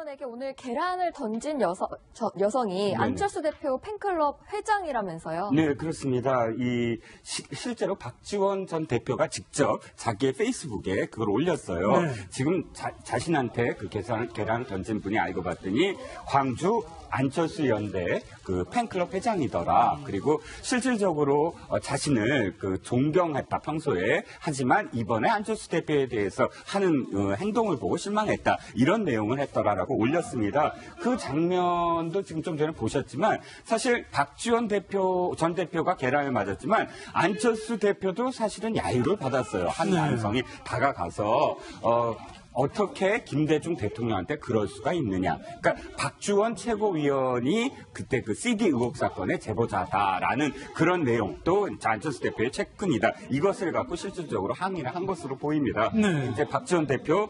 의원에게 오늘 계란을 던진 여성이 네네. 안철수 대표 팬클럽 회장이라면서요. 네, 그렇습니다. 실제로 박지원 전 대표가 직접 자기의 페이스북에 그걸 올렸어요. 네. 지금 자신한테 그 계란을 던진 분이 알고 봤더니 광주 안철수 연대 그 팬클럽 회장이더라. 그리고 실질적으로 자신을 그 존경했다 평소에. 하지만 이번에 안철수 대표에 대해서 하는 행동을 보고 실망했다. 이런 내용을 했더라라고 올렸습니다. 그 장면도 지금 좀 전에 보셨지만 사실 박지원 전 대표가 계란을 맞았지만 안철수 대표도 사실은 야유를 받았어요. 한 남성이 다가가서 어떻게 김대중 대통령한테 그럴 수가 있느냐. 그러니까 박주원 최고위원이 그때 그 CD 의혹 사건의 제보자다라는 그런 내용, 또 안철수 대표의 최근이다. 이것을 갖고 실질적으로 항의를 한 것으로 보입니다. 네. 이제 박지원 대표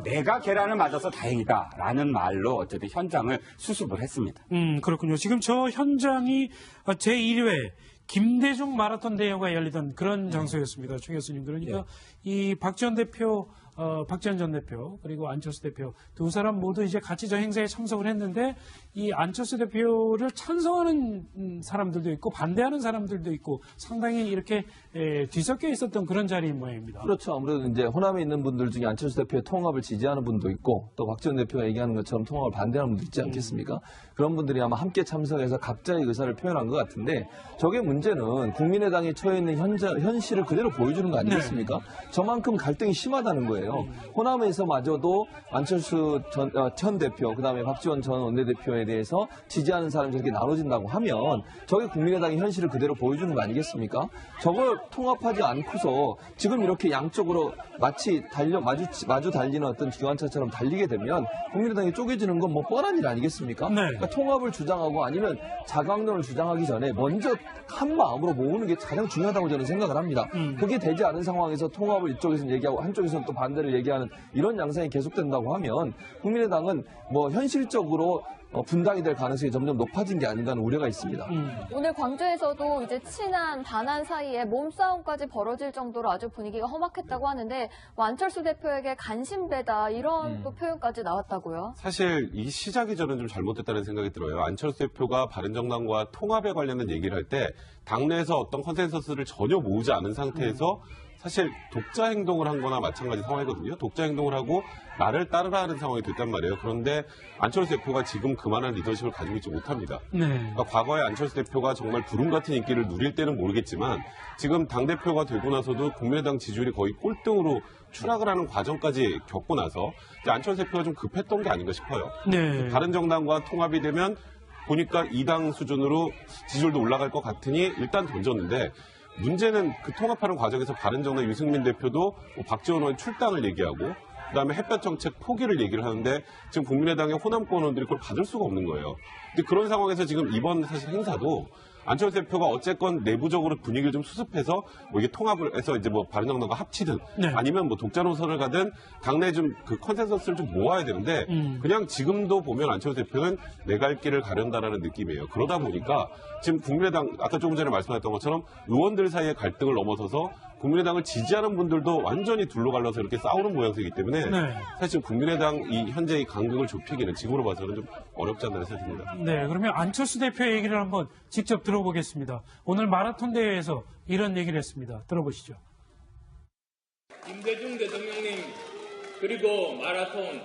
내가 계란을 맞아서 다행이다라는 말로 어쨌든 현장을 수습을 했습니다. 그렇군요. 지금 저 현장이 제1회 김대중 마라톤 대회가 열리던 그런 장소였습니다. 최 교수님. 그러니까 이 박지원 전 대표 그리고 안철수 대표 두 사람 모두 이제 같이 저 행사에 참석을 했는데 이 안철수 대표를 찬성하는 사람들도 있고 반대하는 사람들도 있고 상당히 이렇게 뒤섞여 있었던 그런 자리인 모양입니다. 그렇죠. 아무래도 이제 호남에 있는 분들 중에 안철수 대표의 통합을 지지하는 분도 있고 또 박지원 대표가 얘기하는 것처럼 통합을 반대하는 분도 있지 않겠습니까? 그런 분들이 아마 함께 참석해서 각자의 의사를 표현한 것 같은데 저게 문제는 국민의당에 처해 있는 현실을 그대로 보여주는 거 아니겠습니까? 네. 저만큼 갈등이 심하다는 거예요. 호남에서마저도 안철수 전 대표, 그다음에 박지원 전 원내대표에 대해서 지지하는 사람이 저렇게 나눠진다고 하면 저게 국민의당의 현실을 그대로 보여주는 거 아니겠습니까? 저걸 통합하지 않고서 지금 이렇게 양쪽으로 마치 마주 달리는 어떤 기관차처럼 달리게 되면 국민의당이 쪼개지는 건 뭐 뻔한 일 아니겠습니까? 네. 그러니까 통합을 주장하고 아니면 자강론을 주장하기 전에 먼저 한 마음으로 모으는 게 가장 중요하다고 저는 생각을 합니다. 그게 되지 않은 상황에서 통합을 이쪽에서는 얘기하고 한쪽에서는 또 반대를 얘기하는 이런 양상이 계속된다고 하면 국민의당은 뭐 현실적으로 분당이 될 가능성이 점점 높아진 게 아닌가 하는 우려가 있습니다. 오늘 광주에서도 이제 친한 반한 사이에 몸싸움까지 벌어질 정도로 아주 분위기가 험악했다고 하는데 뭐 안철수 대표에게 간신배다 이런 또 표현까지 나왔다고요. 사실 이 시작이 저는 좀 잘못됐다는 생각이 들어요. 안철수 대표가 바른정당과 통합에 관련된 얘기를 할 때 당내에서 어떤 컨센서스를 전혀 모으지 않은 상태에서 사실 독자 행동을 한 거나 마찬가지 상황이거든요. 독자 행동을 하고 나를 따르라 하는 상황이 됐단 말이에요. 그런데 안철수 대표가 지금 그만한 리더십을 가지고 있지 못합니다. 네. 그러니까 과거에 안철수 대표가 정말 구름 같은 인기를 누릴 때는 모르겠지만 지금 당대표가 되고 나서도 국민의당 지지율이 거의 꼴등으로 추락을 하는 과정까지 겪고 나서 이제 안철수 대표가 좀 급했던 게 아닌가 싶어요. 네. 바른정당과 통합이 되면 보니까 2당 수준으로 지지율도 올라갈 것 같으니 일단 던졌는데 문제는 그 통합하는 과정에서 바른정당 유승민 대표도 박지원 의원 출당을 얘기하고 그다음에 햇볕 정책 포기를 얘기를 하는데 지금 국민의당의 호남권 의원들이 그걸 받을 수가 없는 거예요. 근데 그런 상황에서 지금 이번 사실 행사도 안철수 대표가 어쨌건 내부적으로 분위기를 좀 수습해서 뭐 이게 통합을 해서 이제 뭐 바른정당과 합치든 네. 아니면 뭐 독자 노선을 가든 당내 좀 그 컨센서스를 좀 모아야 되는데 그냥 지금도 보면 안철수 대표는 내 갈 길을 가련다라는 느낌이에요. 그러다 보니까 지금 국민의당 아까 조금 전에 말씀하셨던 것처럼 의원들 사이의 갈등을 넘어서서 국민의당을 지지하는 분들도 완전히 둘로 갈라서 이렇게 싸우는 모양새이기 때문에 네. 사실 국민의당 이 현재의 간극을 좁히기는 지금으로 봐서는 좀 어렵지 않나 생각합니다. 네, 그러면 안철수 대표의 얘기를 한번 직접 들어보겠습니다. 오늘 마라톤 대회에서 이런 얘기를 했습니다. 들어보시죠. 김대중 대통령님 그리고 마라톤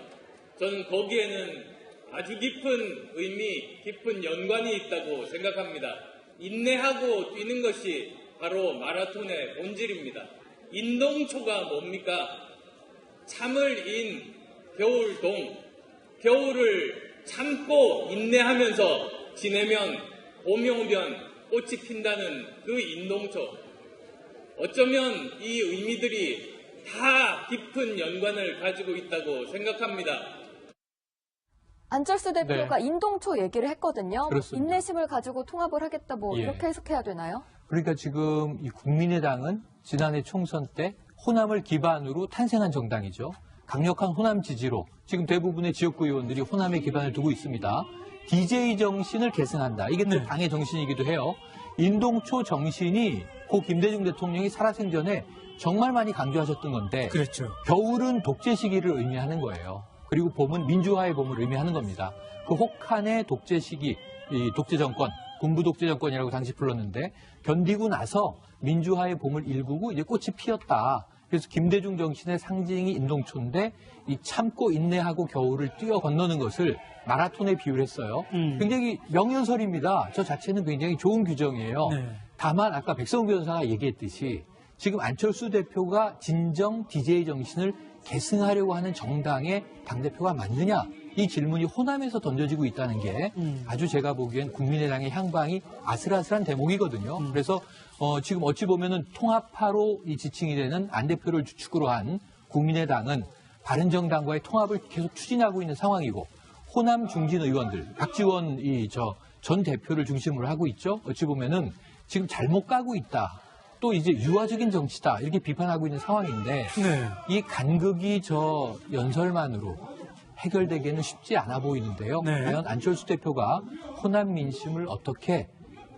저는 거기에는 아주 깊은 의미, 깊은 연관이 있다고 생각합니다. 인내하고 뛰는 것이 바로 마라톤의 본질입니다. 인동초가 뭡니까? 참을 인, 겨울동. 겨울을 참고 인내하면서 지내면 봄이 오면 꽃이 핀다는 그 인동초. 어쩌면 이 의미들이 다 깊은 연관을 가지고 있다고 생각합니다. 안철수 대표가 인동초 얘기를 했거든요. 그렇습니다. 인내심을 가지고 통합을 하겠다 이렇게 해석해야 되나요? 그러니까 지금 이 국민의당은 지난해 총선 때 호남을 기반으로 탄생한 정당이죠. 강력한 호남 지지로 지금 대부분의 지역구 의원들이 호남에 기반을 두고 있습니다. DJ 정신을 계승한다. 이게 또 당의 정신이기도 해요. 인동초 정신이 고 김대중 대통령이 살아생전에 정말 많이 강조하셨던 건데 그렇죠. 겨울은 독재 시기를 의미하는 거예요. 그리고 봄은 민주화의 봄을 의미하는 겁니다. 그 혹한의 독재 시기, 이 독재 정권, 군부 독재 정권이라고 당시 불렀는데 견디고 나서 민주화의 봄을 일구고 이제 꽃이 피었다. 그래서 김대중 정신의 상징이 인동초인데 이 참고 인내하고 겨울을 뛰어 건너는 것을 마라톤에 비유했어요. 굉장히 명연설입니다. 저 자체는 굉장히 좋은 규정이에요. 네. 다만 아까 백성훈 변호사가 얘기했듯이 지금 안철수 대표가 진정 DJ 정신을 계승하려고 하는 정당의 당대표가 맞느냐? 이 질문이 호남에서 던져지고 있다는 게 아주 제가 보기엔 국민의당의 향방이 아슬아슬한 대목이거든요. 그래서 지금 어찌 보면은 통합파로 이 지칭이 되는 안 대표를 주축으로 한 국민의당은 바른정당과의 통합을 계속 추진하고 있는 상황이고 호남 중진 의원들, 박지원 전 대표를 중심으로 하고 있죠. 어찌 보면은 지금 잘못 가고 있다. 또 이제 유화적인 정치다. 이렇게 비판하고 있는 상황인데 네. 이 간극이 저 연설만으로 해결되기는 쉽지 않아 보이는데요. 네. 과연 안철수 대표가 호남 민심을 어떻게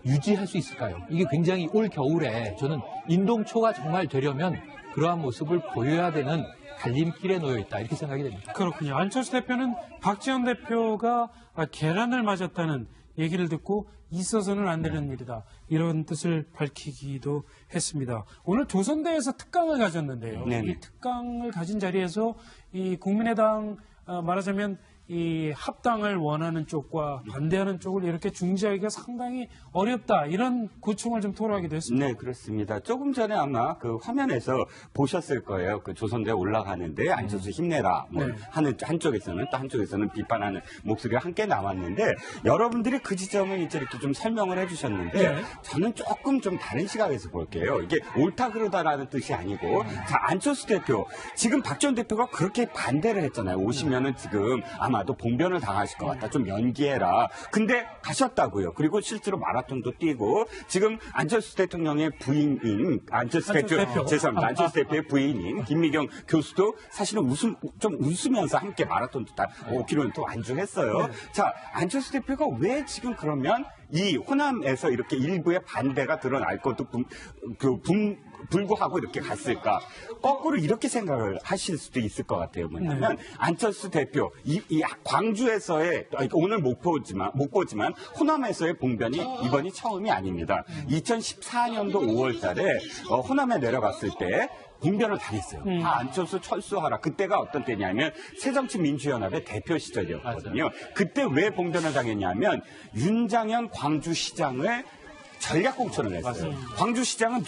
유지할 수 있을까요? 이게 굉장히 올 겨울에 저는 인동초가 정말 되려면 그러한 모습을 보여야 되는 갈림길에 놓여 있다. 이렇게 생각이 됩니다. 그렇군요. 안철수 대표는 박지원 대표가 계란을 맞았다는 얘기를 듣고 있어서는 안 되는 일이다. 이런 뜻을 밝히기도 했습니다. 오늘 조선대에서 특강을 가졌는데요. 네네. 이 특강을 가진 자리에서 이 국민의당 말하자면 이 합당을 원하는 쪽과 반대하는 쪽을 이렇게 중재하기가 상당히 어렵다. 이런 고충을 좀 토로하기도 했습니다. 네, 그렇습니다. 조금 전에 아마 그 화면에서 보셨을 거예요. 그 조선대 올라가는데 안철수 힘내라. 뭐 네. 하는 한쪽에서는 또 한쪽에서는 비판하는 목소리가 함께 나왔는데 여러분들이 그 지점을 이제 이렇게 좀 설명을 해주셨는데 네. 저는 조금 좀 다른 시각에서 볼게요. 이게 옳다 그러다라는 뜻이 아니고 자 안철수 대표 지금 박지원 대표가 그렇게 반대를 했잖아요. 오시면은 지금 아마도 봉변을 당하실 것 같다. 좀 연기해라. 근데 가셨다고요. 그리고 실제로 마라톤도 뛰고 지금 안철수 대통령의 부인인 안철수 대표. 죄송합니다. 안철수 대표의 부인인 김미경 교수도 사실은 좀 웃으면서 함께 마라톤도 다 5km 완주했어요. 자 안철수 대표가 왜 지금 그러면 이 호남에서 이렇게 일부의 반대가 드러날 것도 불구하고 이렇게 갔을까? 거꾸로 이렇게 생각을 하실 수도 있을 것 같아요. 뭐냐면 안철수 대표 이 광주에서의 오늘 목포지만 호남에서의 봉변이 이번이 처음이 아닙니다. 2014년도 5월달에 호남에 내려갔을 때. 봉변을 당했어요. 다 안철수 철수하라. 그때가 어떤 때냐면 새정치민주연합의 대표 시절이었거든요. 그때 왜 봉변을 당했냐면 윤장현 광주시장을 전략 공천을 했어요. 광주시장은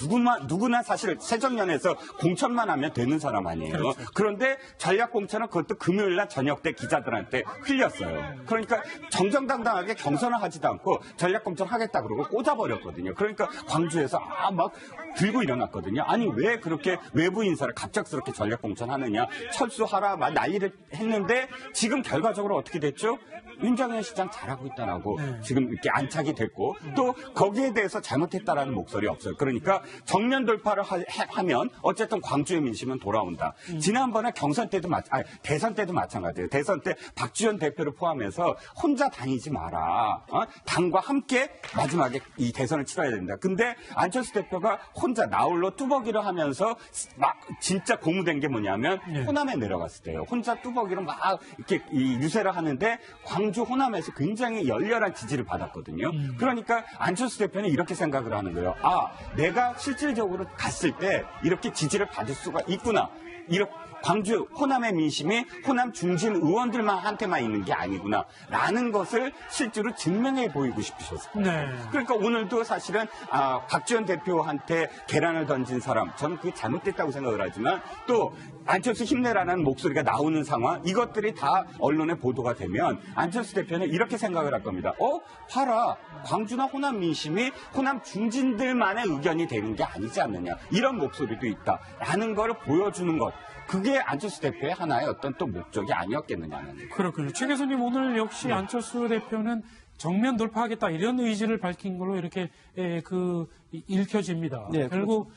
누구나 사실 새정년에서 공천만 하면 되는 사람 아니에요. 그렇죠. 그런데 전략 공천은 그것도 금요일날 저녁 때 기자들한테 흘렸어요. 그러니까 정정당당하게 경선을 하지도 않고 전략 공천 하겠다 그러고 꽂아버렸거든요. 그러니까 광주에서 막 들고 일어났거든요. 아니 왜 그렇게 외부 인사를 갑작스럽게 전략 공천하느냐. 철수하라 막 난리를 했는데 지금 결과적으로 어떻게 됐죠? 윤장현 시장 잘하고 있다라고 지금 이렇게 안착이 됐고 또 거기에 대해서 잘못했다라는 목소리 없어요. 그러니까 정면 돌파를 하면 어쨌든 광주의 민심은 돌아온다. 지난번에 대선 때도 마찬가지예요. 대선 때 박지원 대표를 포함해서 혼자 다니지 마라. 당과 함께 마지막에 이 대선을 치러야 된다. 근데 안철수 대표가 혼자 나홀로 뚜벅이를 하면서 막 진짜 고무된 게 뭐냐면 호남에 내려갔을 때요. 혼자 뚜벅이로 막 이렇게 유세를 하는데 광주 호남에서 굉장히 열렬한 지지를 받았거든요. 그러니까 안철수 대표는 이렇게 생각을 하는 거예요. 내가 실질적으로 갔을 때 이렇게 지지를 받을 수가 있구나. 이렇게 광주 호남의 민심이 호남 중진 의원들한테만 있는 게 아니구나 라는 것을 실제로 증명해 보이고 싶으셨어요. 네. 그러니까 오늘도 사실은 박지원 대표한테 계란을 던진 사람 저는 그게 잘못됐다고 생각을 하지만 또 안철수 힘내라는 목소리가 나오는 상황 이것들이 다 언론에 보도가 되면 안철수 대표는 이렇게 생각을 할 겁니다. 봐라 광주나 호남 민심이 호남 중진들만의 의견이 되는 게 아니지 않느냐 이런 목소리도 있다 라는 걸 보여주는 것 그게 안철수 대표의 하나의 어떤 또 목적이 아니었겠느냐는. 그렇군요. 최 교수님 오늘 역시 안철수 대표는 정면 돌파하겠다 이런 의지를 밝힌 걸로 이렇게 읽혀집니다. 네, 결국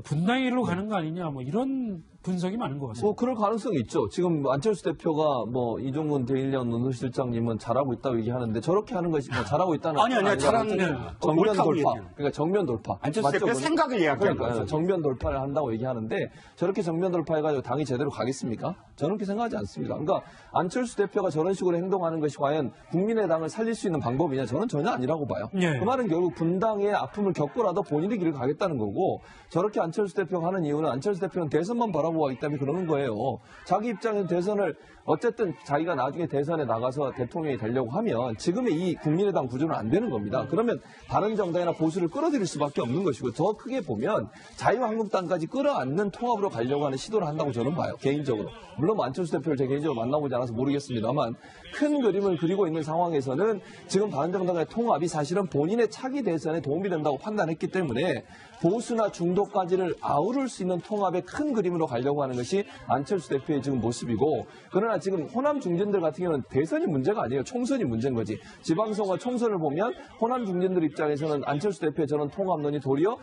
분당으로 가는 거 아니냐 뭐 이런 분석이 많은 것 같습니다. 뭐 그럴 가능성이 있죠. 지금 안철수 대표가 뭐 이종근 대일련 논술실장님은 잘하고 있다고 얘기하는데 저렇게 하는 것이 뭐 잘하고 있다는 아니요, 잘하는 정면 옳다고 돌파. 얘기해요. 그러니까 정면 돌파. 안철수 대표 맞죠? 생각을 이야기하는 그러니까 거죠. 정면 돌파를 한다고 얘기하는데 저렇게 정면 돌파해가지고 당이 제대로 가겠습니까? 저는 그렇게 생각하지 않습니다. 그러니까 안철수 대표가 저런 식으로 행동하는 것이 과연 국민의당을 살릴 수 있는 방법이냐? 저는 전혀 아니라고 봐요. 예. 그 말은 결국 분당의 아픔을 겪고라도 본인의 길을 가겠다는 거고 저렇게 안철수 대표가 하는 이유는 안철수 대표는 대선만 바라보고 있기 때문에 그러는 거예요. 자기 입장에서 대선을 어쨌든 자기가 나중에 대선에 나가서 대통령이 되려고 하면 지금의 이 국민의당 구조는 안 되는 겁니다. 그러면 바른정당이나 보수를 끌어들일 수밖에 없는 것이고 더 크게 보면 자유한국당까지 끌어안는 통합으로 가려고 하는 시도를 한다고 저는 봐요. 개인적으로. 물론 안철수 대표를 제 개인적으로 만나보지 않아서 모르겠습니다만 큰 그림을 그리고 있는 상황에서는 지금 바른정당의 통합이 사실은 본인의 차기 대선에 도움이 된다고 판단했기 때문에 보수나 중도까지를 아우를 수 있는 통합의 큰 그림으로 가려고 하는 것이 안철수 대표의 지금 모습이고 그러나 지금 호남 중진들 같은 경우는 대선이 문제가 아니에요. 총선이 문제인 거지. 지방선거 총선을 보면 호남 중진들 입장에서는 안철수 대표의 저런 통합론이 도리어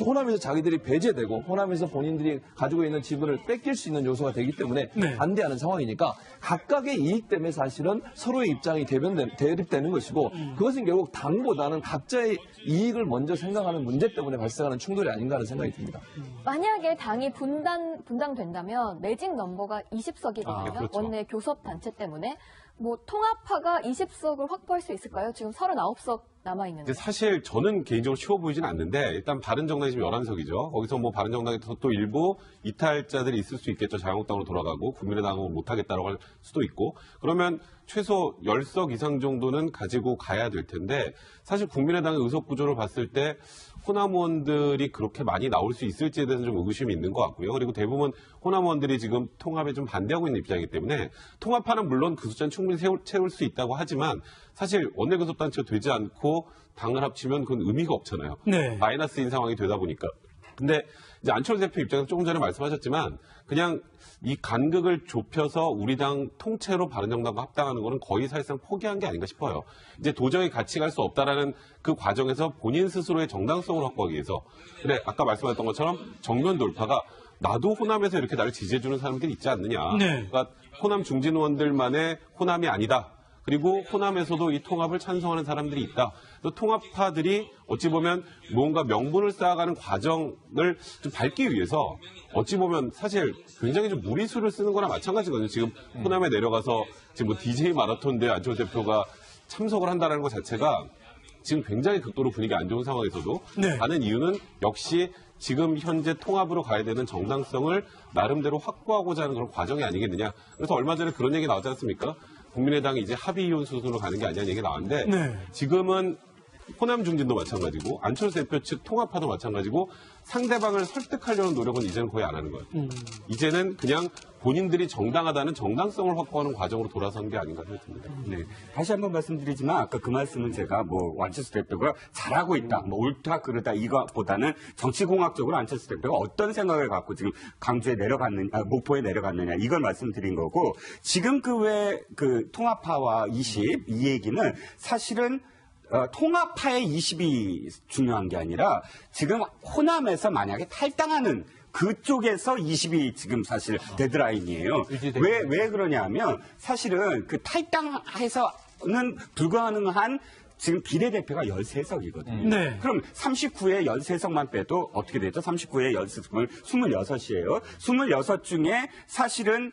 호남에서 자기들이 배제되고 호남에서 본인들이 가지고 있는 지분을 뺏길 수 있는 요소가 되기 때문에 네. 반대하는 상황이니까 각각의 이익 때문에 사실은 서로의 입장이 대립되는 것이고 그것은 결국 당보다는 각자의 이익을 먼저 생각하는 문제 때문에 발생하는 충돌이 아닌가 하는 생각이 듭니다. 만약에 당이 분당된다면 매직 넘버가 20석이거든요. 그렇죠. 원내 교섭 단체 때문에 뭐 통합파가 20석을 확보할 수 있을까요? 지금 39석 남아 있는데. 근데 사실 저는 개인적으로 쉬워 보이진 않는데 일단 바른정당이 지금 11석이죠. 거기서 뭐 바른정당에서 또 일부 이탈자들이 있을 수 있겠죠. 자유한국당으로 돌아가고 국민의당은 못하겠다라고 할 수도 있고 그러면 최소 10석 이상 정도는 가지고 가야 될 텐데 사실 국민의당의 의석 구조를 봤을 때 호남 의원들이 그렇게 많이 나올 수 있을지에 대해서 좀 의구심이 있는 것 같고요. 그리고 대부분 호남 의원들이 지금 통합에 좀 반대하고 있는 입장이기 때문에 통합하는 물론 그 숫자는 충분히 채울 수 있다고 하지만 사실 원내교섭단체가 되지 않고 당을 합치면 그건 의미가 없잖아요. 네. 마이너스인 상황이 되다 보니까. 근데 이제 안철수 대표 입장에서 조금 전에 말씀하셨지만 그냥 이 간극을 좁혀서 우리 당 통째로 바른정당과 합당하는 거는 거의 사실상 포기한 게 아닌가 싶어요. 이제 도저히 같이 갈 수 없다라는 그 과정에서 본인 스스로의 정당성을 확보하기 위해서 그래 아까 말씀하셨던 것처럼 정면 돌파가 나도 호남에서 이렇게 나를 지지해주는 사람들이 있지 않느냐. 네. 그러니까 호남 중진 의원들만의 호남이 아니다. 그리고 호남에서도 이 통합을 찬성하는 사람들이 있다. 그래서 통합파들이 어찌 보면 뭔가 명분을 쌓아가는 과정을 좀 밟기 위해서 어찌 보면 사실 굉장히 좀 무리수를 쓰는 거나 마찬가지거든요. 지금 호남에 내려가서 지금 뭐 DJ 마라톤 대 안철수 대표가 참석을 한다는 것 자체가 지금 굉장히 극도로 분위기 안 좋은 상황에서도 네. 가는 이유는 역시 지금 현재 통합으로 가야 되는 정당성을 나름대로 확보하고자 하는 그런 과정이 아니겠느냐. 그래서 얼마 전에 그런 얘기 나왔지 않습니까? 국민의당이 이제 합의 이혼 수순으로 가는 게 아니냐는 얘기가 나왔는데 네. 지금은 호남 중진도 마찬가지고 안철수 대표 측 통합파도 마찬가지고 상대방을 설득하려는 노력은 이제는 거의 안 하는 거예요. 이제는 그냥 본인들이 정당하다는 정당성을 확보하는 과정으로 돌아선 게 아닌가 생각합니다. 네. 다시 한번 말씀드리지만 아까 그 말씀은 제가 뭐 안철수 대표가 잘하고 있다, 뭐 옳다 그르다 이거보다는 정치공학적으로 안철수 대표가 어떤 생각을 갖고 지금 강주에 내려갔느냐, 목포에 내려갔느냐 이걸 말씀드린 거고 지금 그 외 그 통합파와 20 이 얘기는 사실은 통합파의 20이 중요한 게 아니라 지금 호남에서 만약에 탈당하는 그쪽에서 20이 지금 사실 데드라인이에요. 왜 그러냐면 사실은 그 탈당해서는 불가능한 지금 비례대표가 13석이거든요. 네. 그럼 39에 13석만 빼도 어떻게 되죠? 39에 13석을 26이에요. 26 중에 사실은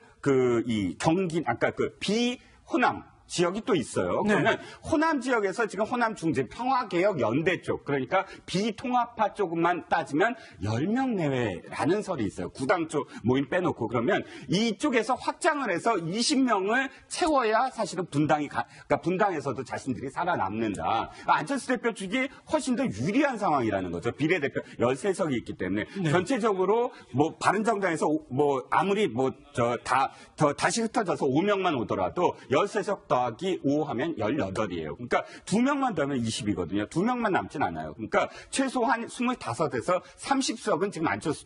이 경기, 아까 그 비호남 지역이 또 있어요. 네. 그러면 호남 지역에서 지금 호남 중진 평화개혁 연대 쪽 그러니까 비통합파 쪽만 따지면 10명 내외라는 설이 있어요. 구당 쪽 모임 빼놓고 그러면 이쪽에서 확장을 해서 20명을 채워야 사실은 그러니까 분당에서도 자신들이 살아남는다. 안철수 대표 쪽이 훨씬 더 유리한 상황이라는 거죠. 비례대표 13석이 있기 때문에 네. 전체적으로 뭐 바른정당에서 뭐 아무리 다시 흩어져서 5명만 오더라도 13석 더하기 5 하면 18이에요. 그러니까 2명만 더하면 20이거든요. 2명만 남진 않아요. 그러니까 최소한 25에서 30석은 지금 안철수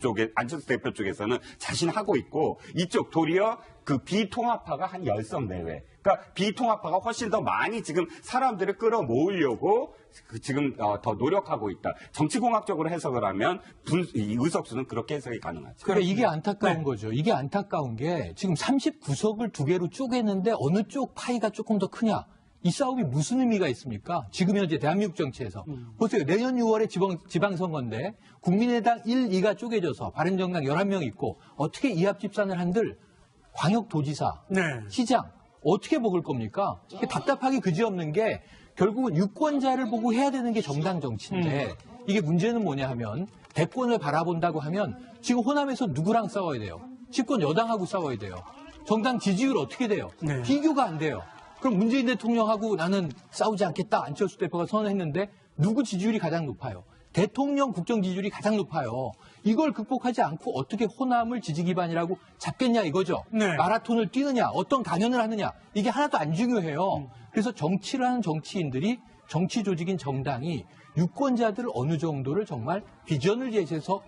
대표 쪽에서는 자신하고 있고 이쪽 도리어 그 비통합파가 한 10석 내외. 그러니까 비통합파가 훨씬 더 많이 지금 사람들을 끌어모으려고 지금 더 노력하고 있다. 정치공학적으로 해석을 하면 이 의석수는 그렇게 해석이 가능하죠. 그러니까 이게 안타까운 거죠. 이게 안타까운 게 지금 39석을 두 개로 쪼개는데 어느 쪽 파이가 조금 더 크냐. 이 싸움이 무슨 의미가 있습니까? 지금 현재 대한민국 정치에서. 보세요. 내년 6월에 지방선거인데 국민의당 1, 2가 쪼개져서 바른정당 11명 있고 어떻게 이합집산을 한들 광역도지사, 네. 시장 어떻게 먹을 겁니까? 이게 답답하기 그지없는 게 결국은 유권자를 보고 해야 되는 게 정당 정치인데 이게 문제는 뭐냐 하면 대권을 바라본다고 하면 지금 호남에서 누구랑 싸워야 돼요? 집권 여당하고 싸워야 돼요. 정당 지지율 어떻게 돼요? 네. 비교가 안 돼요. 그럼 문재인 대통령하고 나는 싸우지 않겠다. 안철수 대표가 선언했는데 누구 지지율이 가장 높아요? 대통령 국정 지지율이 가장 높아요. 이걸 극복하지 않고 어떻게 호남을 지지 기반이라고 잡겠냐 이거죠. 네. 마라톤을 뛰느냐, 어떤 강연을 하느냐 이게 하나도 안 중요해요. 그래서 정치를 하는 정치인들이 정치 조직인 정당이 유권자들 어느 정도를 정말 비전을 제시해서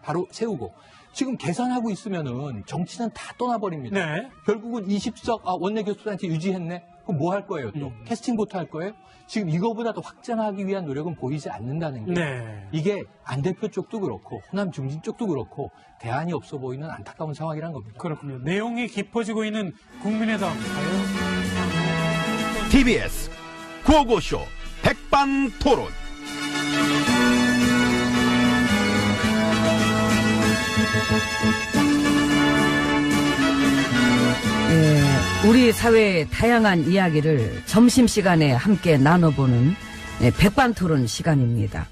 바로 세우고 지금 계산하고 있으면은 정치는 다 떠나버립니다. 네. 결국은 20석 원내교섭단체 유지했네. 그럼 뭐 할 거예요 또? 캐스팅 보트 할 거예요? 지금 이거보다 더 확장하기 위한 노력은 보이지 않는다는 게 네. 이게 안 대표 쪽도 그렇고 호남 중진 쪽도 그렇고 대안이 없어 보이는 안타까운 상황이란 겁니다. 그렇군요. 내용이 깊어지고 있는 국민의당. TBS 구호고쇼 백반토론. 우리 사회의 다양한 이야기를 점심시간에 함께 나눠보는 백반토론 시간입니다.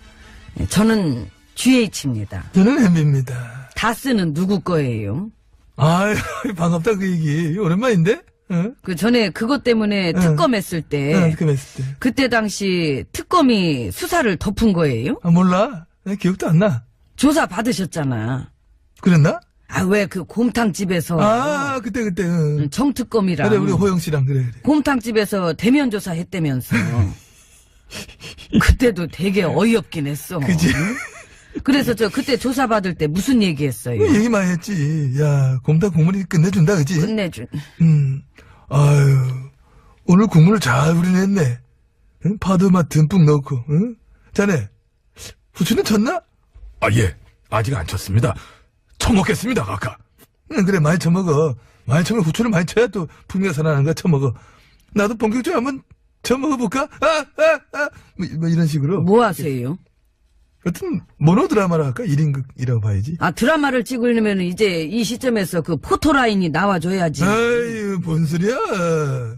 저는 GH입니다. 저는 엠비입니다. 다스는 누구 거예요? 아유, 반갑다 그 얘기. 오랜만인데? 응? 그 전에 그것 때문에 특검했을 때 응, 특검했을 때. 그때 당시 특검이 수사를 덮은 거예요? 아, 몰라. 내 기억도 안 나. 조사 받으셨잖아. 그랬나? 아, 왜 그 곰탕집에서 아, 그때. 응. 정특검이랑 그래, 우리 호영 씨랑 그래. 곰탕집에서 대면 조사 했다면서. 그때도 되게 어이없긴 했어. 그지? 그래서 저 그때 조사 받을 때 무슨 얘기했어요? 얘기 많이 했지. 야, 곰탕 국물이 끝내준다, 그지? 끝내준. 아유, 오늘 국물을 잘 우려냈네. 응? 파도 맛 듬뿍 넣고, 응? 자네, 후추는 쳤나? 아, 예. 아직 안 쳤습니다. 처먹겠습니다, 아까. 응, 그래, 많이 쳐먹어. 많이 쳐먹어. 후추를 많이 쳐야 또 풍미가 살아나는 거야, 쳐먹어. 나도 본격적으로 한번 쳐먹어볼까? 뭐 이런 식으로. 뭐 하세요? 어떤 모노드라마라 할까? 1인극이라고 봐야지. 아, 드라마를 찍으려면 이제 이 시점에서 그 포토라인이 나와줘야지. 아유, 뭔 소리야.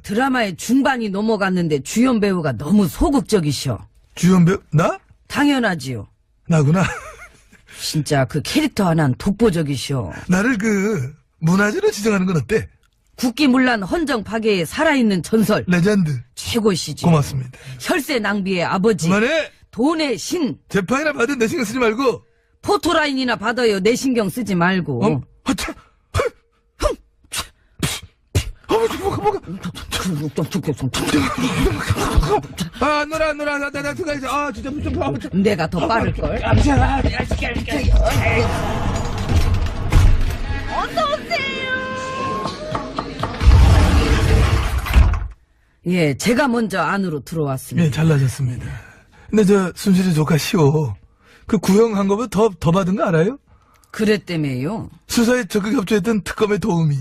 드라마의 중반이 넘어갔는데 주연 배우가 너무 소극적이셔. 주연 배우? 나? 당연하지요. 나구나. 진짜 그 캐릭터 하나는 독보적이셔. 나를 그 문화재로 지정하는 건 어때? 국기문란 헌정 파괴에 살아있는 전설. 레전드. 최고시죠. 고맙습니다. 혈세 낭비의 아버지. 그만해. 돈의 신. 재판이나 받은 내 신경 쓰지 말고. 포토라인이나 받아요. 내 신경 쓰지 말고. 하차. 안 놀아. 나 들어가야지. 아, 진짜 좀. 내가 더 빠를걸. 예, 제가 먼저 안으로 들어왔습니다. 예, 잘나셨습니다. 근데 저 순실이 조카 시오 그 구형한 거보다 더 받은 거 알아요? 그랬다며요. 수사에 적극 협조했던 특검의 도움이.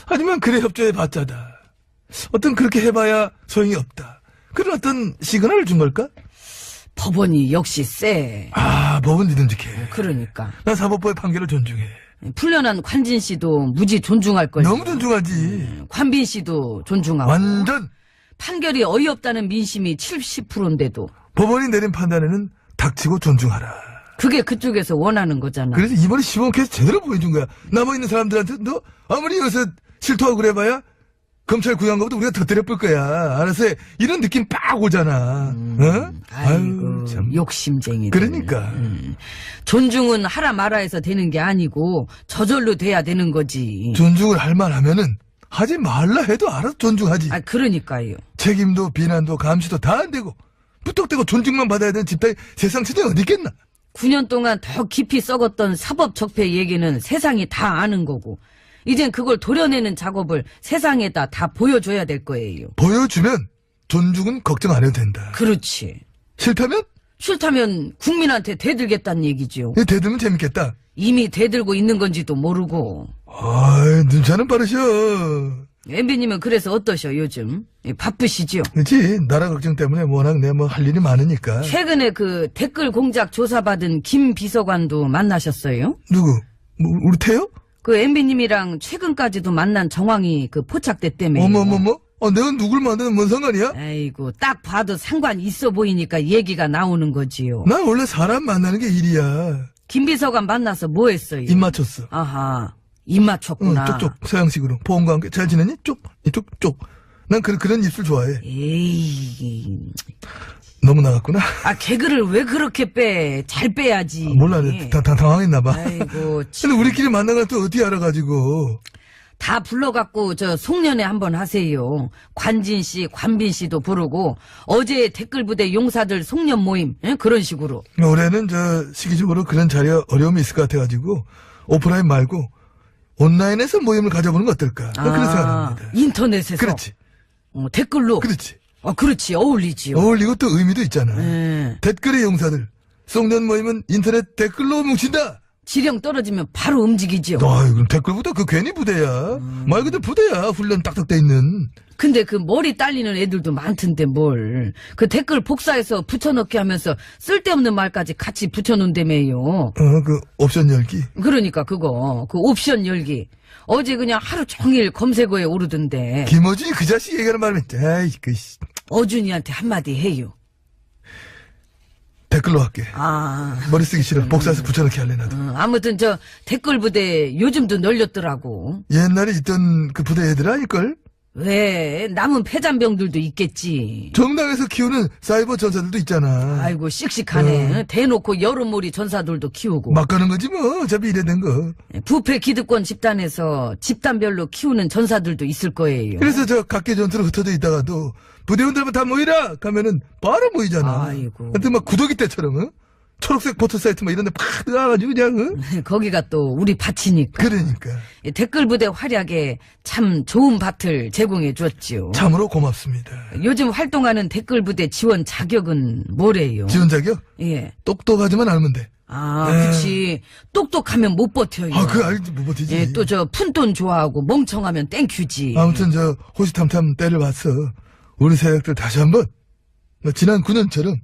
하지만 그래 협조해 봤자다. 어떤 그렇게 해봐야 소용이 없다. 그런 어떤 시그널을 준 걸까? 법원이 역시 세. 아, 법은 믿음직해. 그러니까. 난 사법부의 판결을 존중해. 풀려난 관진 씨도 무지 존중할 거예요. 너무 존중하지. 관빈 씨도 존중하고. 완전. 판결이 어이없다는 민심이 70%인데도. 법원이 내린 판단에는 닥치고 존중하라. 그게 그쪽에서 원하는 거잖아. 그래서 이번에 시범케이스 제대로 보여준 거야. 남아있는 사람들한테 너 아무리 여기서 실토하고 그래봐야 검찰 구형한 것보다 우리가 더 때려볼 거야. 알아서 해. 이런 느낌 빡 오잖아. 어? 아이고, 참. 욕심쟁이. 그러니까. 존중은 하라 마라 해서 되는 게 아니고 저절로 돼야 되는 거지. 존중을 할 만하면은 하지 말라 해도 알아서 존중하지. 아, 그러니까요. 책임도 비난도 감시도 다 안 되고 무턱대고 존중만 받아야 되는 집단이 세상 천지 어디 있겠나. 9년 동안 더 깊이 썩었던 사법 적폐 얘기는 세상이 다 아는 거고 이젠 그걸 도려내는 작업을 세상에다 다 보여줘야 될 거예요. 보여주면 존중은 걱정 안 해도 된다. 그렇지. 싫다면? 싫다면 국민한테 대들겠다는 얘기죠. 대들면 재밌겠다. 이미 대들고 있는 건지도 모르고. 아이, 눈차는 빠르셔. MB님은 그래서 어떠셔 요즘? 바쁘시죠? 그렇지. 나라 걱정 때문에 워낙 내 뭐 할 일이 많으니까. 최근에 그 댓글 공작 조사받은 김 비서관도 만나셨어요? 누구? 뭐, 우리 태요? 그 MB님이랑 최근까지도 만난 정황이 그 포착됐다며. 어머머머? 내가 누굴 만드는 뭔 상관이야? 아이고, 딱 봐도 상관이 있어 보이니까 얘기가 나오는 거지요. 난 원래 사람 만나는 게 일이야. 김 비서관 만나서 뭐 했어요? 입 맞췄어. 아하, 입 맞췄구나. 쪽쪽, 서양식으로. 포옹과 함께. 잘 지내니? 쪽, 이쪽, 쪽. 난 그런 입술 좋아해. 에이. 너무 나갔구나. 개그를 왜 그렇게 빼? 잘 빼야지. 몰라, 당황했나봐. 아이고, 근데 우리끼리 만난 걸 또 어떻게 알아가지고. 다 불러갖고 저 송년회 한번 하세요. 관진 씨, 관빈 씨도 부르고 어제 댓글 부대 용사들 송년 모임 그런 식으로. 올해는 시기적으로 그런 자리가 어려움이 있을 것 같아가지고 오프라인 말고 온라인에서 모임을 가져보는 건 어떨까? 그런 생각합니다. 인터넷에서. 그렇지. 댓글로. 그렇지. 그렇지. 어울리지요. 어울리고 또 의미도 있잖아. 댓글의 용사들. 송년 모임은 인터넷 댓글로 뭉친다. 지령 떨어지면 바로 움직이지요. 그럼 댓글보다 괜히 부대야. 말 그대로 부대야. 훈련 딱딱 돼 있는. 근데 그 머리 딸리는 애들도 많던데 뭘. 그 댓글 복사해서 붙여넣기 하면서 쓸데없는 말까지 같이 붙여놓은다며요. 그 옵션 열기. 그러니까 그거. 그 옵션 열기. 어제 그냥 하루 종일 검색어에 오르던데. 김어준이 그 자식 얘기하는 말이면 어준이한테 한마디 해요. 댓글로 할게. 머리 쓰기 싫어. 복사해서 붙여넣기 할래 나도. 아무튼 댓글 부대 요즘도 널렸더라고. 옛날에 있던 그 부대 애들 아닐걸? 왜? 남은 폐잔병들도 있겠지. 정당에서 키우는 사이버 전사들도 있잖아. 아이고 씩씩하네. 대놓고 여름몰이 전사들도 키우고. 막 가는 거지 뭐. 어차피 이래 된 거. 부패 기득권 집단에서 집단별로 키우는 전사들도 있을 거예요. 그래서 각계 전투로 흩어져 있다가도 부대원들만 다 모이라 가면은 바로 모이잖아. 아이고. 하여튼 막 구더기 때처럼 초록색 포털 사이트 막 이런 데 팍 들어가가지고 그냥 거기가 또 우리 밭이니까. 그러니까 댓글 부대 활약에 참 좋은 밭을 제공해 줬지요. 참으로 고맙습니다. 요즘 활동하는 댓글 부대 지원 자격은 뭐래요? 지원 자격? 예. 똑똑하지만 알면 돼. 그치. 똑똑하면 못 버텨요. 알지, 못 버티지. 예, 또 푼돈 좋아하고 멍청하면 땡큐지. 아무튼 호시탐탐 때를 봤어. 우리 세력들 다시 한번 지난 9년처럼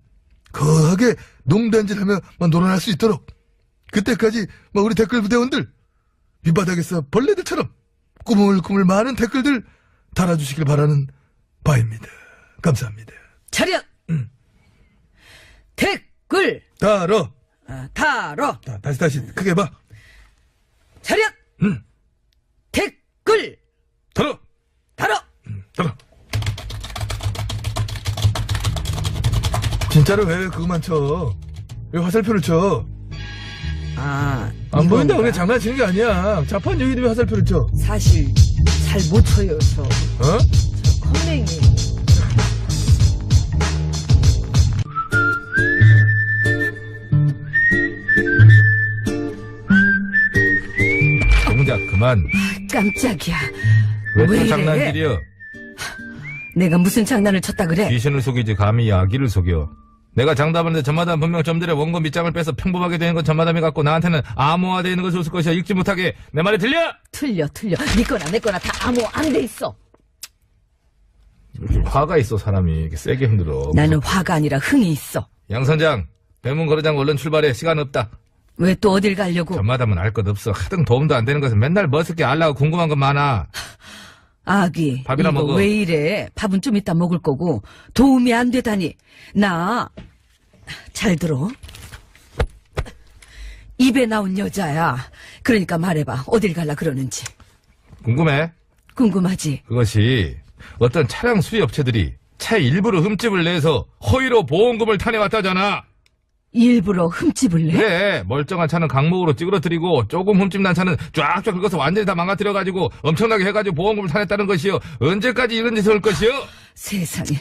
거하게 농단질하며 놀아날 수 있도록 그때까지 우리 댓글 부대원들 밑바닥에서 벌레들처럼 꾸물꾸물 많은 댓글들 달아주시길 바라는 바입니다. 감사합니다. 차렷! 댓글! 달어! 달어! 다시 크게 봐. 차렷! 댓글! 달어! 달어! 달어! 진짜로 왜 그것만 쳐? 왜 화살표를 쳐? 안 보인다고 그냥 장난치는 게 아니야. 자판 여기도 왜 화살표를 쳐? 사실 잘 못 쳐요, 저. 컴맹이. 동작 그만. 깜짝이야. 왜 왜 또 이래? 장난질이여? 내가 무슨 장난을 쳤다 그래? 귀신을 속이지 감히 아기를 속여. 내가 장담하는데 전마담 분명 좀 전에 원고 밑장을 빼서 평범하게 되는 건 전마담이 같고 나한테는 암호화되어 있는 것을 줬을 것이야. 읽지 못하게. 내 말이 들려? 틀려. 네 거나 내 거나 다 암호 안 돼 있어. 이렇게 화가 있어 사람이. 이렇게 세게 흔들어. 나는 화가 아니라 흥이 있어. 양 선장, 배문 거래장 얼른 출발해. 시간 없다. 왜 또 어딜 가려고? 전마담은 알 것 없어. 하등 도움도 안 되는 것은 맨날 머쓱게 알라고 궁금한 건 많아. 아기, 밥이나 이거 먹어. 왜 이래? 밥은 좀 이따 먹을 거고 도움이 안 되다니. 나 잘 들어. 입에 나온 여자야. 그러니까 말해봐. 어딜 갈라 그러는지. 궁금해? 궁금하지? 그것이 어떤 차량 수리업체들이 차에 일부러 흠집을 내서 허위로 보험금을 타내왔다잖아. 일부러 흠집을 내? 그래. 멀쩡한 차는 강목으로 찌그러뜨리고 조금 흠집 난 차는 쫙쫙 긁어서 완전히 다 망가뜨려가지고 엄청나게 해가지고 보험금을 타냈다는 것이요. 언제까지 이런 짓을 할 것이요? 세상에.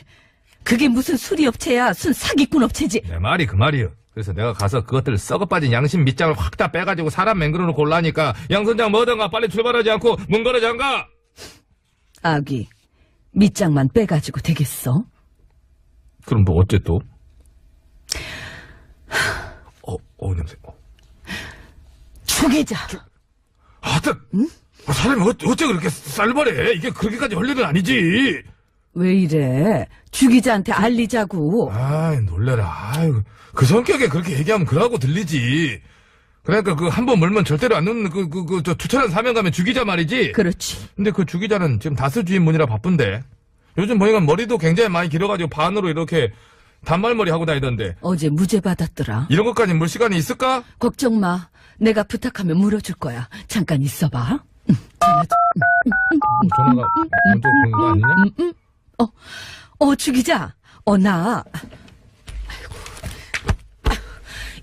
그게 무슨 수리업체야. 순 사기꾼 업체지. 내 말이 그 말이요. 그래서 내가 가서 그것들 썩어빠진 양심 밑장을 확 다 빼가지고 사람 맹그러놓고 골라니까 양 선장 뭐든가 빨리 출발하지 않고 문 걸어 잠가. 아기, 밑장만 빼가지고 되겠어? 그럼 뭐 어째 또? 냄새. 죽이자. 응? 사람이 어째 그렇게 쌀벌해? 이게 그렇게까지 할 일은 아니지. 왜 이래? 죽이자한테 알리자고. 아이, 놀래라. 아이고, 그 성격에 그렇게 얘기하면 그러고 들리지. 그러니까 그 한 번 물면 절대로 안 놓는 저 추천한 사명감에 죽이자 말이지. 그렇지. 근데 그 죽이자는 지금 다스주인분이라 바쁜데. 요즘 보니까 머리도 굉장히 많이 길어가지고 반으로 이렇게 단발머리 하고 다니던데. 어제 무죄 받았더라. 이런 것까지 물 시간이 있을까? 걱정 마. 내가 부탁하면 물어줄 거야. 잠깐 있어봐. 전화가 먼저 오는 거 아니냐? 죽이자. 나.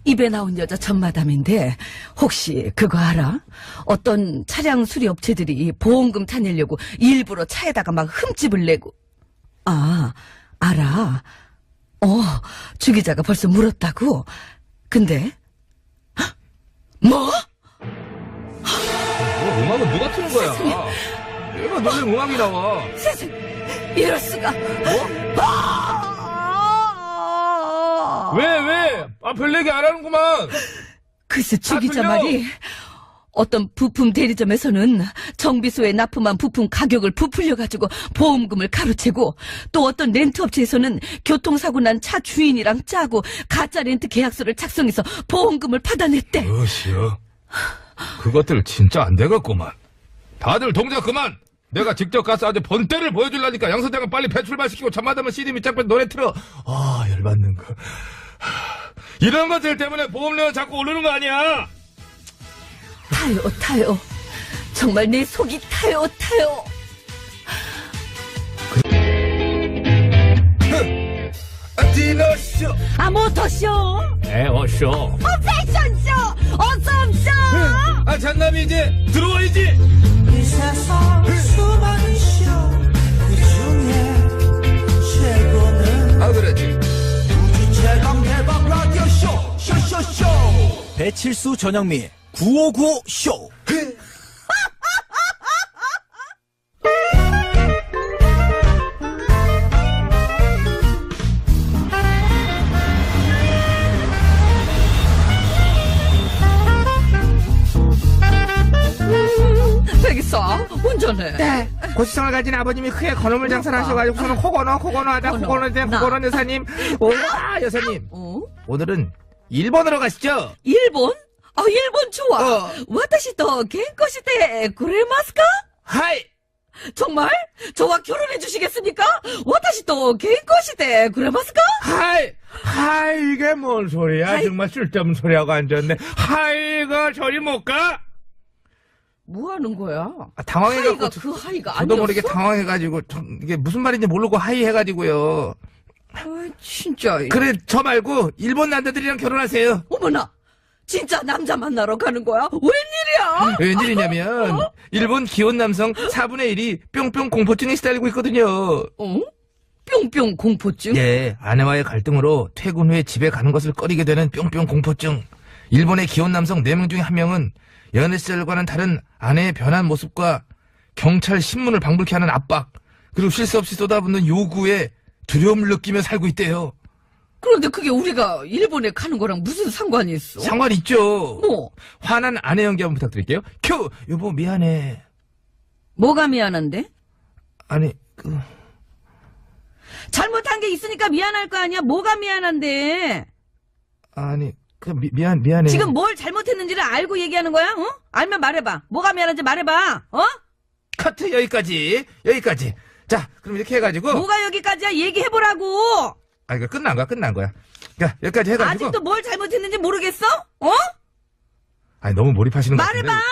입에 나온 여자 전마담인데 혹시 그거 알아? 어떤 차량 수리 업체들이 보험금 타내려고 일부러 차에다가 막 흠집을 내고. 알아. 주기자가 벌써 물었다고? 근데 뭐? 음악은 누가 트는 거야? 얘가 놀래 음악이 나와. 세상에, 이럴 수가. 왜? 별 얘기 안 하는구만. 글쎄, 주기자 말이 어떤 부품 대리점에서는 정비소에 납품한 부품 가격을 부풀려가지고 보험금을 가로채고, 또 어떤 렌트업체에서는 교통사고 난 차 주인이랑 짜고 가짜 렌트 계약서를 작성해서 보험금을 받아냈대. 으쌰. 그것들 진짜 안 되겠구만. 다들 동작 그만. 내가 직접 가서 아주 본때를 보여주려니까 양 선장은 빨리 배 출발시키고 전마담은 CD 밑장 빼서 노래 틀어. 열받는 거. 이런 것들 때문에 보험료가 자꾸 오르는 거 아니야? 타요. 정말 내 속이 타요. 디너쇼. 모터쇼. 에어쇼. 패션쇼. 어썸쇼. 잔남이 이제 들어와야지. 이 세상 수많은 쇼그 중에 최고는 그렇지. 우주 최강 대박 라디오 쇼 배칠수 전영미 9595 쇼. 백이사 운전해. 네. 고시성을 가진 아버님이 크게 건어물 장사를 하셔가지고 저는 코건어하다 코건어 여사님. 여사님. 오늘은 일본으로 가시죠. 일본? 일본 좋아. 와타시 또 겐코시테 구레마스까? 하이. 정말? 저와 결혼해 주시겠습니까? 와타시 또 겐코시테 구레마스까? 하이, 이게 뭔 소리야? 정말 쓸데없는 소리하고 앉았네. 하이가 저리 못 가? 뭐 하는 거야? 당황해갖고. 하이가 그 하이가 아니었어? 저도 모르게 당황해가지고, 이게 무슨 말인지 모르고 하이 해가지고요. 진짜. 그래, 저 말고, 일본 남자들이랑 결혼하세요. 어머나! 진짜 남자 만나러 가는 거야? 웬일이야? 웬일이냐면, 일본 기혼 남성 4분의 1이 뿅뿅 공포증에 시달리고 있거든요. 뿅뿅 공포증? 예, 아내와의 갈등으로 퇴근 후에 집에 가는 것을 꺼리게 되는 뿅뿅 공포증. 일본의 기혼 남성 4명 중에 1명은 연애 시절과는 다른 아내의 변한 모습과 경찰 신문을 방불케 하는 압박, 그리고 쉴 새 없이 쏟아붓는 요구에 두려움을 느끼며 살고 있대요. 그런데 그게 우리가 일본에 가는 거랑 무슨 상관이 있어? 상관 있죠. 뭐? 화난 아내 연기 한번 부탁드릴게요. 큐! 여보 미안해. 뭐가 미안한데? 아니 잘못한 게 있으니까 미안할 거 아니야? 뭐가 미안한데? 아니 미안해. 지금 뭘 잘못했는지를 알고 얘기하는 거야? 알면 말해봐. 뭐가 미안한지 말해봐. 커트 여기까지. 자, 그럼 이렇게 해가지고. 뭐가 여기까지야? 얘기해보라고. 이거 끝난 거야. 야, 여기까지 해가지고. 아직도 뭘 잘못했는지 모르겠어? 아니, 너무 몰입하시는 거 같은데. 말해봐.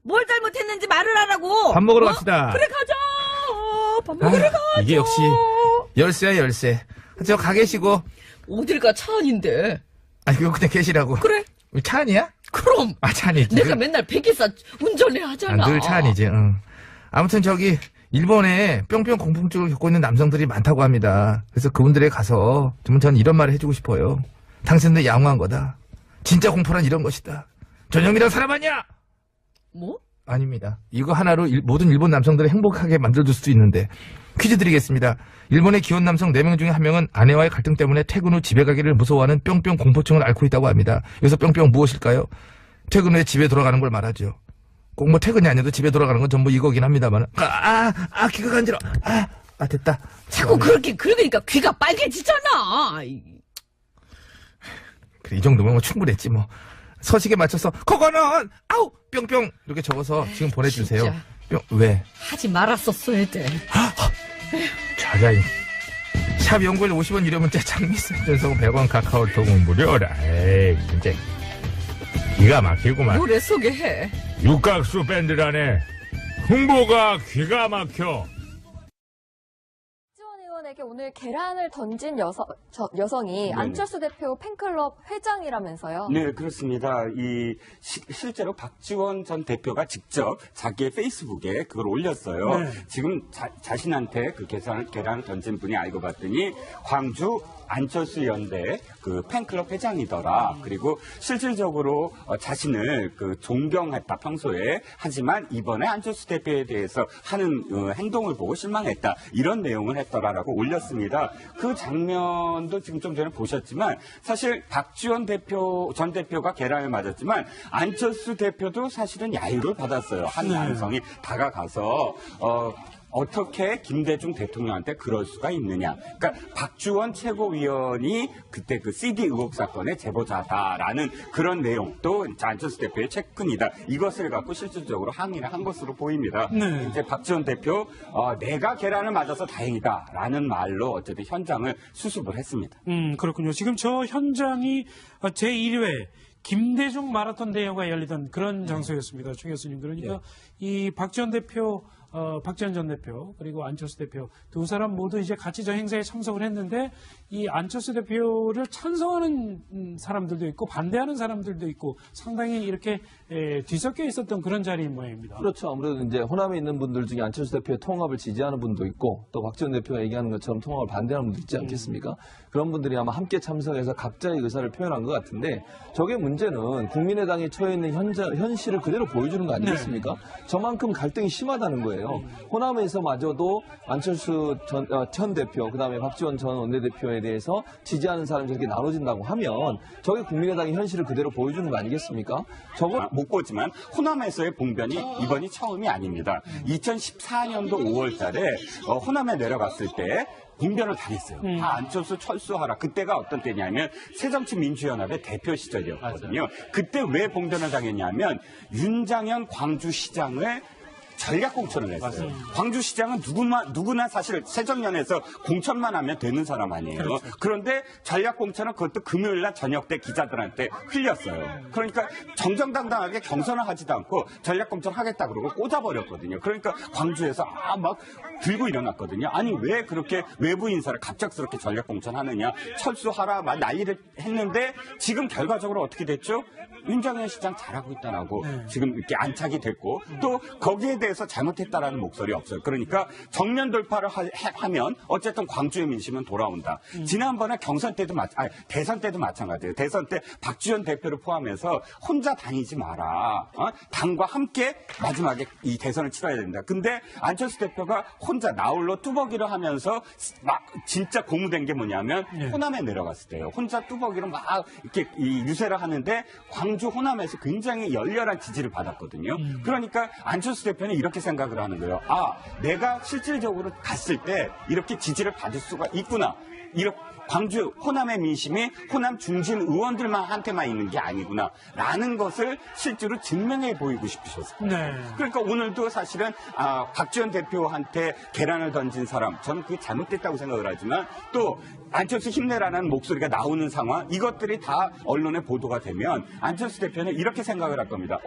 뭘 잘못했는지 말을 하라고. 밥 먹으러 갑시다. 그래, 가자. 밥 먹으러 가자. 이게 역시 열쇠야, 열쇠. 저 가 계시고. 어딜 가, 차 안인데. 이거 그냥 계시라고. 그래. 차 안이야? 그럼. 차 안이지. 내가 맨날 백기사 운전해 하잖아. 늘 차 안이지, 응. 아무튼 일본에 뿅뿅 공포증을 겪고 있는 남성들이 많다고 합니다. 그래서 그분들에 가서 전 이런 말을 해주고 싶어요. 당신들 양호한 거다. 진짜 공포란 이런 것이다. 전영미란 사람 아니야? 뭐? 아닙니다. 이거 하나로 모든 일본 남성들을 행복하게 만들어줄 수도 있는데 퀴즈 드리겠습니다. 일본의 기혼 남성 4명 중에 1명은 아내와의 갈등 때문에 퇴근 후 집에 가기를 무서워하는 뿅뿅 공포증을 앓고 있다고 합니다. 여기서 뿅뿅 무엇일까요? 퇴근 후에 집에 돌아가는 걸 말하죠. 꼭 뭐 퇴근이 아니어도 집에 돌아가는 건 전부 이거긴 합니다만. 귀가 간지러. 됐다. 자꾸 그러니까 귀가 빨개지잖아. 그래, 이 정도면 뭐 충분했지 뭐. 서식에 맞춰서 그거는 아우 뿅뿅 이렇게 적어서 지금 보내주세요. 진짜. 뿅 왜? 하지 말았었어야 돼. 자자이. 샵 연구일 50원 유료 문자 장미스 전송 100원 카카오톡은 무료라. 에이 진짜 기가 막히구만. 노래 소개해. 육각수 밴드라네. 흥보가 기가 막혀. 박지원 의원에게 오늘 계란을 던진 여성이 안철수 대표 팬클럽 회장이라면서요. 네, 그렇습니다. 실제로 박지원 전 대표가 직접 자기의 페이스북에 그걸 올렸어요. 네. 지금 자신한테 그 계란을 던진 분이 알고 봤더니 광주 안철수 연대 그 팬클럽 회장이더라. 그리고 실질적으로 자신을 그 존경했다 평소에. 하지만 이번에 안철수 대표에 대해서 하는 행동을 보고 실망했다. 이런 내용을 했더라라고 올렸습니다. 그 장면도 지금 좀 전에 보셨지만 사실 박지원 전 대표가 계란을 맞았지만 안철수 대표도 사실은 야유를 받았어요. 한 남성이 다가가서 어떻게 김대중 대통령한테 그럴 수가 있느냐. 그러니까 박주원 최고위원이 그때 그 CD 의혹 사건의 제보자다라는 그런 내용, 또 안철수 대표의 측근이다. 이것을 갖고 실질적으로 항의를 한 것으로 보입니다. 네. 이제 박지원 대표 내가 계란을 맞아서 다행이다라는 말로 어쨌든 현장을 수습을 했습니다. 그렇군요. 지금 저 현장이 제1회 김대중 마라톤 대회가 열리던 그런 장소였습니다. 최 교수님. 그러니까 이 박지원 대표, 박지원 전 대표, 그리고 안철수 대표 두 사람 모두 이제 같이 저 행사에 참석을 했는데 이 안철수 대표를 찬성하는 사람들도 있고 반대하는 사람들도 있고 상당히 이렇게 뒤섞여 있었던 그런 자리인 모양입니다. 그렇죠. 아무래도 이제 호남에 있는 분들 중에 안철수 대표의 통합을 지지하는 분도 있고 또 박지원 대표가 얘기하는 것처럼 통합을 반대하는 분도 있지 않겠습니까? 그런 분들이 아마 함께 참석해서 각자의 의사를 표현한 것 같은데 저게 문제는 국민의당에 처해 있는 현실을 그대로 보여주는 거 아니겠습니까? 저만큼 갈등이 심하다는 거예요. 호남에서마저도 안철수 전 대표, 그다음에 박지원 전 원내대표에 대해서 지지하는 사람이 저렇게 나눠진다고 하면 저게 국민의당의 현실을 그대로 보여주는 거 아니겠습니까? 저걸 못 보지만 호남에서의 봉변이 이번이 처음이 아닙니다. 2014년도 5월 달에 호남에 내려갔을 때 봉변을 당했어요. 다 안철수 철수하라. 그때가 어떤 때냐면 새정치민주연합의 대표 시절이었거든요. 그때 왜 봉변을 당했냐면 윤장현 광주시장을 전략 공천을 했어요. 광주시장은 누구나 사실 새정년에서 공천만 하면 되는 사람 아니에요. 그렇죠. 그런데 전략 공천은 그것도 금요일날 저녁 때 기자들한테 흘렸어요. 그러니까 정정당당하게 경선을 하지도 않고 전략 공천 하겠다 그러고 꽂아버렸거든요. 그러니까 광주에서 막 들고 일어났거든요. 아니 왜 그렇게 외부 인사를 갑작스럽게 전략 공천하느냐, 철수하라 막 난리를 했는데 지금 결과적으로 어떻게 됐죠? 윤장현 시장 잘하고 있다라고 지금 이렇게 안착이 됐고 또 거기에 대해서 잘못했다라는 목소리 없어요. 그러니까 정면 돌파를 하면 어쨌든 광주의 민심은 돌아온다. 지난번에 대선 때도 마찬가지예요. 대선 때 박지원 대표를 포함해서 혼자 다니지 마라. 당과 함께 마지막에 이 대선을 치러야 된다. 근데 안철수 대표가 혼자 나홀로 뚜벅이를 하면서 막 진짜 고무된 게 뭐냐면 호남에 내려갔을 때요. 혼자 뚜벅이로 막 이렇게 유세를 하는데 광주 호남에서 굉장히 열렬한 지지를 받았거든요. 그러니까 안철수 대표는 이렇게 생각을 하는 거예요. 내가 실질적으로 갔을 때 이렇게 지지를 받을 수가 있구나. 이렇게 광주 호남의 민심이 호남 중진 의원들한테만 있는 게 아니구나 라는 것을 실제로 증명해 보이고 싶으셨어요. 네. 그러니까 오늘도 사실은 박지원 대표한테 계란을 던진 사람, 저는 그게 잘못됐다고 생각을 하지만 또 안철수 힘내라는 목소리가 나오는 상황, 이것들이 다 언론에 보도가 되면 안철수 대표는 이렇게 생각을 할 겁니다.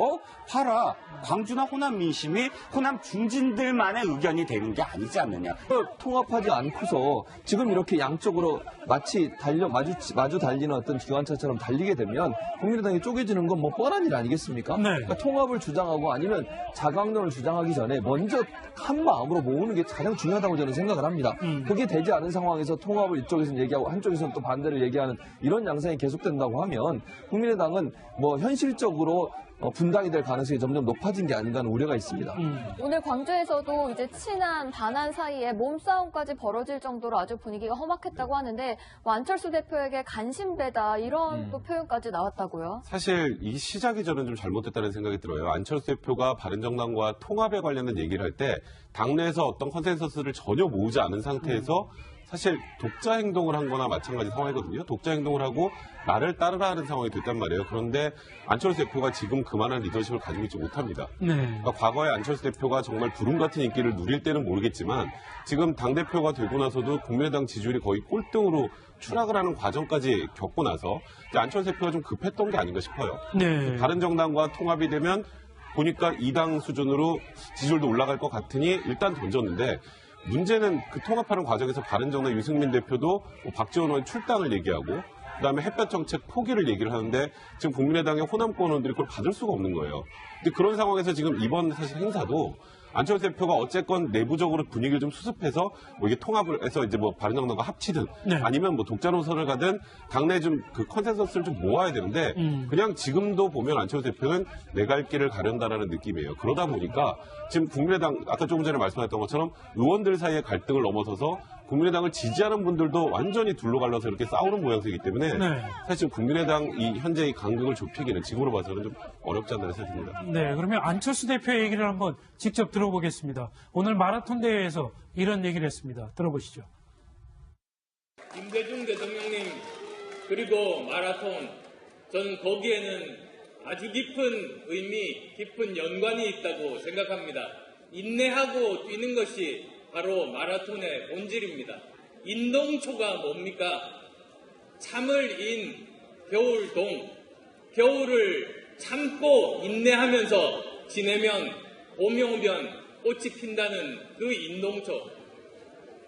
봐라, 광주나 호남 민심이 호남 중진들만의 의견이 되는 게 아니지 않느냐. 통합하지 않고서 지금 이렇게 양쪽 현실적으로 마치 마주 달리는 어떤 기관차처럼 달리게 되면 국민의당이 쪼개지는 건 뭐 뻔한 일 아니겠습니까? 네. 그러니까 통합을 주장하고 아니면 자강론을 주장하기 전에 먼저 한 마음으로 모으는 게 가장 중요하다고 저는 생각을 합니다. 그게 되지 않은 상황에서 통합을 이쪽에서는 얘기하고 한쪽에서는 또 반대를 얘기하는 이런 양상이 계속된다고 하면 국민의당은 뭐 현실적으로 분당이 될 가능성이 점점 높아진 게 아닌가 하는 우려가 있습니다. 오늘 광주에서도 이제 친한 반한 사이에 몸싸움까지 벌어질 정도로 아주 분위기가 험악했다고 하는데 안철수 대표에게 간신배다 이런 또 표현까지 나왔다고요. 사실 이 시작이 저는 좀 잘못됐다는 생각이 들어요. 안철수 대표가 바른정당과 통합에 관련된 얘기를 할 때 당내에서 어떤 컨센서스를 전혀 모으지 않은 상태에서 사실 독자 행동을 한 거나 마찬가지 상황이거든요. 독자 행동을 하고 나를 따르라 하는 상황이 됐단 말이에요. 그런데 안철수 대표가 지금 그만한 리더십을 가지고 있지 못합니다. 네. 그러니까 과거에 안철수 대표가 정말 구름 같은 인기를 누릴 때는 모르겠지만 지금 당대표가 되고 나서도 국민의당 지지율이 거의 꼴등으로 추락을 하는 과정까지 겪고 나서 이제 안철수 대표가 좀 급했던 게 아닌가 싶어요. 네. 바른정당과 통합이 되면 보니까 2당 수준으로 지지율도 올라갈 것 같으니 일단 던졌는데 문제는 그 통합하는 과정에서 바른정당 유승민 대표도 박지원 의원 출당을 얘기하고 그다음에 햇볕 정책 포기를 얘기를 하는데 지금 국민의당의 호남권 의원들이 그걸 받을 수가 없는 거예요. 근데 그런 상황에서 지금 이번 사실 행사도 안철수 대표가 어쨌건 내부적으로 분위기를 좀 수습해서 뭐 이게 통합을 해서 이제 뭐 바른정당과 합치든 네. 아니면 뭐 독자 노선을 가든 당내 좀 그 컨센서스를 좀 모아야 되는데 그냥 지금도 보면 안철수 대표는 내 갈 길을 가련다라는 느낌이에요. 그러다 보니까 지금 국민의당 아까 조금 전에 말씀하셨던 것처럼 의원들 사이의 갈등을 넘어서서 국민의당을 지지하는 분들도 완전히 둘러갈라서 이렇게 싸우는 모양새이기 때문에 네. 사실 국민의당 이 현재의 간극을 좁히기는 지금으로 봐서는 좀 어렵지 않나 생각됩니다. 네, 그러면 안철수 대표의 얘기를 한번 직접 들어보겠습니다. 오늘 마라톤 대회에서 이런 얘기를 했습니다. 들어보시죠. 김대중 대통령님 그리고 마라톤 저는 거기에는 아주 깊은 의미, 깊은 연관이 있다고 생각합니다. 인내하고 뛰는 것이 바로 마라톤의 본질입니다. 인동초가 뭡니까? 참을 인, 겨울동. 겨울을 참고 인내하면서 지내면 봄이 오면 꽃이 핀다는 그 인동초.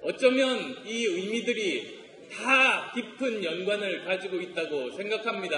어쩌면 이 의미들이 다 깊은 연관을 가지고 있다고 생각합니다.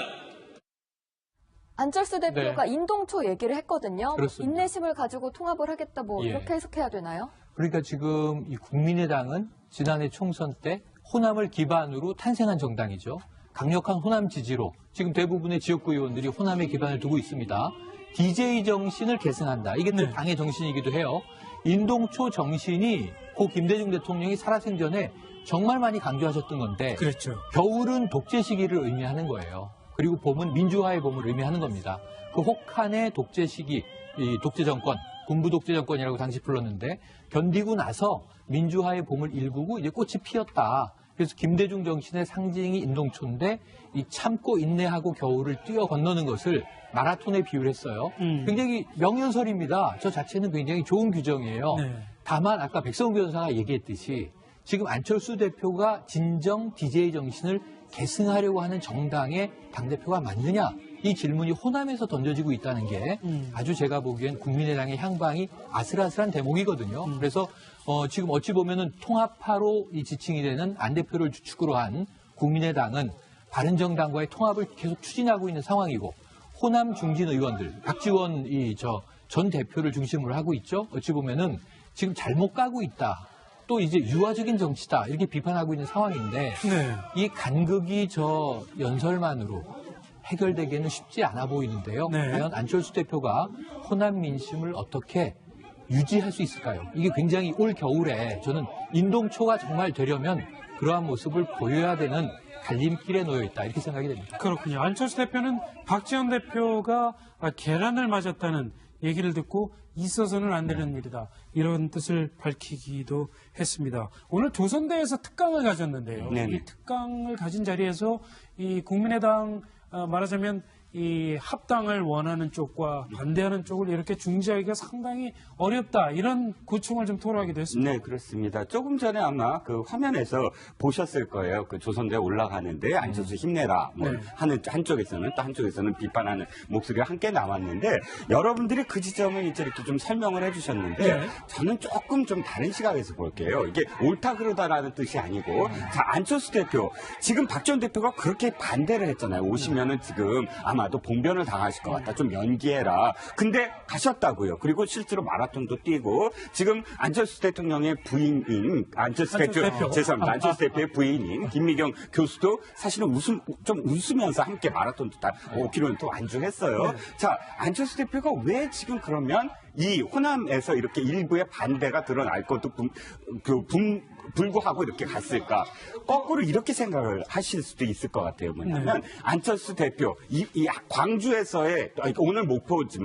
안철수 대표가 인동초 얘기를 했거든요. 그렇습니다. 인내심을 가지고 통합을 하겠다 뭐 예. 이렇게 해석해야 되나요? 그러니까 지금 이 국민의당은 지난해 총선 때 호남을 기반으로 탄생한 정당이죠. 강력한 호남 지지로 지금 대부분의 지역구 의원들이 호남에 기반을 두고 있습니다. DJ 정신을 계승한다. 이게 또 당의 정신이기도 해요. 인동초 정신이 고 김대중 대통령이 살아생전에 정말 많이 강조하셨던 건데 그렇죠. 겨울은 독재 시기를 의미하는 거예요. 그리고 봄은 민주화의 봄을 의미하는 겁니다. 그 혹한의 독재 시기, 이 독재 정권, 군부 독재 정권이라고 당시 불렀는데 견디고 나서 민주화의 봄을 일구고 이제 꽃이 피었다. 그래서 김대중 정신의 상징이 인동초인데 이 참고 인내하고 겨울을 뛰어 건너는 것을 마라톤에 비유했어요. 굉장히 명연설입니다. 저 자체는 굉장히 좋은 규정이에요. 네. 다만 아까 백성훈 변호사가 얘기했듯이 지금 안철수 대표가 진정 DJ 정신을 계승하려고 하는 정당의 당대표가 맞느냐? 이 질문이 호남에서 던져지고 있다는 게 아주 제가 보기엔 국민의당의 향방이 아슬아슬한 대목이거든요. 그래서 지금 어찌 보면은 통합파로 이 지칭이 되는 안 대표를 주축으로 한 국민의당은 바른정당과의 통합을 계속 추진하고 있는 상황이고 호남 중진 의원들, 박지원 전 대표를 중심으로 하고 있죠. 어찌 보면은 지금 잘못 가고 있다. 또 이제 유화적인 정치다. 이렇게 비판하고 있는 상황인데 이 간극이 저 연설만으로 해결되기는 쉽지 않아 보이는데요. 과연 안철수 대표가 호남 민심을 어떻게 유지할 수 있을까요? 이게 굉장히 올 겨울에 저는 인동초가 정말 되려면 그러한 모습을 보여야 되는 갈림길에 놓여 있다. 이렇게 생각이 됩니다. 그렇군요. 안철수 대표는 박지원 대표가 계란을 맞았다는 얘기를 듣고 있어서는 안 되는 일이다. 이런 뜻을 밝히기도 했습니다. 오늘 조선대에서 특강을 가졌는데요. 네네. 이 특강을 가진 자리에서 이 국민의당 말하자면 이 합당을 원하는 쪽과 반대하는 쪽을 이렇게 중재하기가 상당히 어렵다. 이런 고충을 좀 토로하기도 했습니다. 네, 그렇습니다. 조금 전에 아마 그 화면에서 보셨을 거예요. 그 조선대 올라가는데 안철수 힘내라. 뭐 네. 하는 한쪽에서는 또 한쪽에서는 비판하는 목소리가 함께 나왔는데 여러분들이 그 지점을 이제 이렇게 좀 설명을 해주셨는데 네. 저는 조금 좀 다른 시각에서 볼게요. 이게 옳다 그러다라는 뜻이 아니고 자 안철수 대표 지금 박지원 대표가 그렇게 반대를 했잖아요. 오시면은 지금 아마도 봉변을 당하실 것 같다. 좀 연기해라. 근데 가셨다고요. 그리고 실제로 마라톤도 뛰고 지금 안철수 대통령의 부인인 안철수 대표. 죄송합니다. 안철수 대표의 부인인 김미경 교수도 사실은 좀 웃으면서 함께 마라톤도 다 5km 완주했어요. 자, 안철수 대표가 왜 지금 그러면 이 호남에서 이렇게 일부의 반대가 드러날 것도 불구하고 이렇게 갔을까? 거꾸로 이렇게 생각을 하실 수도 있을 것 같아요. 뭐냐면 안철수 대표, 이 광주에서의 오늘 목포지만